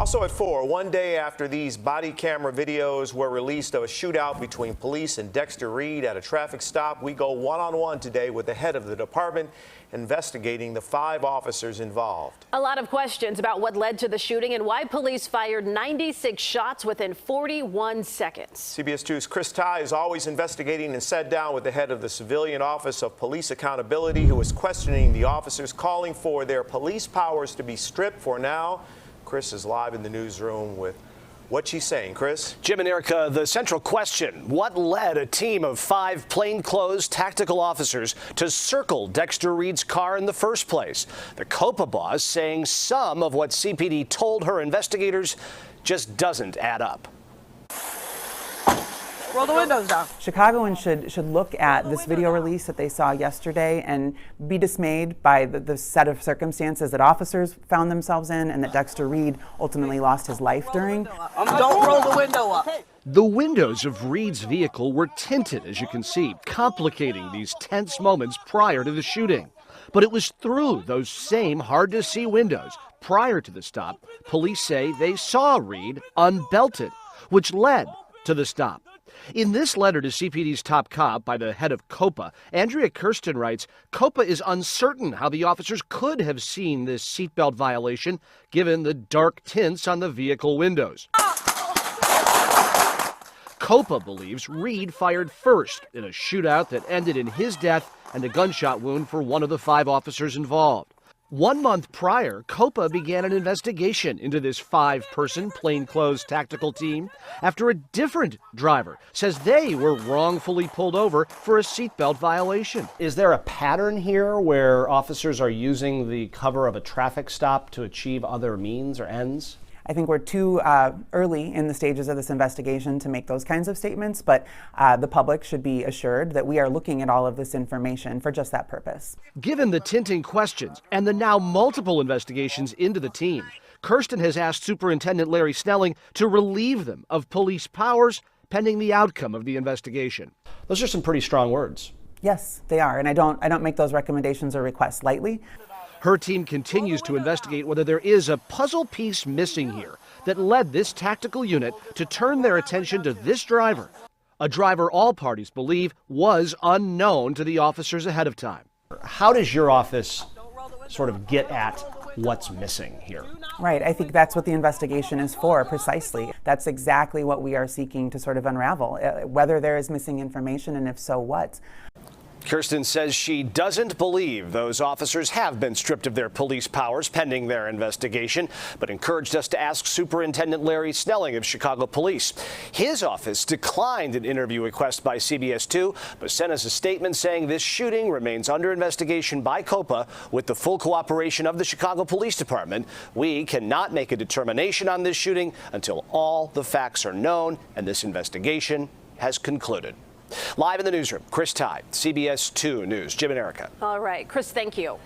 Also at 4, one day after these body camera videos were released of a shootout between police and Dexter Reed at a traffic stop, we go one-on-one today with the head of the department investigating the 5 officers involved. A lot of questions about what led to the shooting and why police fired 96 shots within 41 seconds. CBS 2's Chris Tye is always investigating and sat down with the head of the Civilian Office of Police Accountability, who is questioning the officers, calling for their police powers to be stripped. For now, Chris is live in the newsroom with what she's saying. Chris? Jim and Erica, the central question: what led a team of 5 plainclothes tactical officers to circle Dexter Reed's car in the first place? The COPA boss saying some of what CPD told her investigators just doesn't add up. Roll the windows down. Chicagoans should look at this video release that they saw yesterday and be dismayed by the set of circumstances that officers found themselves in and that Dexter Reed ultimately lost his life during. Don't roll the window up. The windows of Reed's vehicle were tinted, as you can see, complicating these tense moments prior to the shooting. But it was through those same hard-to-see windows prior to the stop, police say they saw Reed unbelted, which led to the stop. In this letter to CPD's top cop by the head of COPA, Andrea Kersten writes, COPA is uncertain how the officers could have seen this seatbelt violation given the dark tints on the vehicle windows. COPA believes Reed fired first in a shootout that ended in his death and a gunshot wound for one of the 5 officers involved. 1 month prior, COPA began an investigation into this 5-person plainclothes tactical team after a different driver says they were wrongfully pulled over for a seatbelt violation. Is there a pattern here where officers are using the cover of a traffic stop to achieve other means or ends? I think we're too early in the stages of this investigation to make those kinds of statements, but the public should be assured that we are looking at all of this information for just that purpose. Given the tinting questions and the now multiple investigations into the team, Kersten has asked Superintendent Larry Snelling to relieve them of police powers pending the outcome of the investigation. Those are some pretty strong words. Yes, they are, and I don't make those recommendations or requests lightly. Her team continues to investigate whether there is a puzzle piece missing here that led this tactical unit to turn their attention to this driver, a driver all parties believe was unknown to the officers ahead of time. How does your office sort of get at what's missing here? Right, I think that's what the investigation is for, precisely. That's exactly what we are seeking to sort of unravel, whether there is missing information, and if so, what. Kersten says she doesn't believe those officers have been stripped of their police powers pending their investigation, but encouraged us to ask Superintendent Larry Snelling of Chicago Police. His office declined an interview request by CBS 2, but sent us a statement saying this shooting remains under investigation by COPA with the full cooperation of the Chicago Police Department. We cannot make a determination on this shooting until all the facts are known and this investigation has concluded. Live in the newsroom, Chris Tye, CBS 2 News. Jim and Erica. All right, Chris, thank you.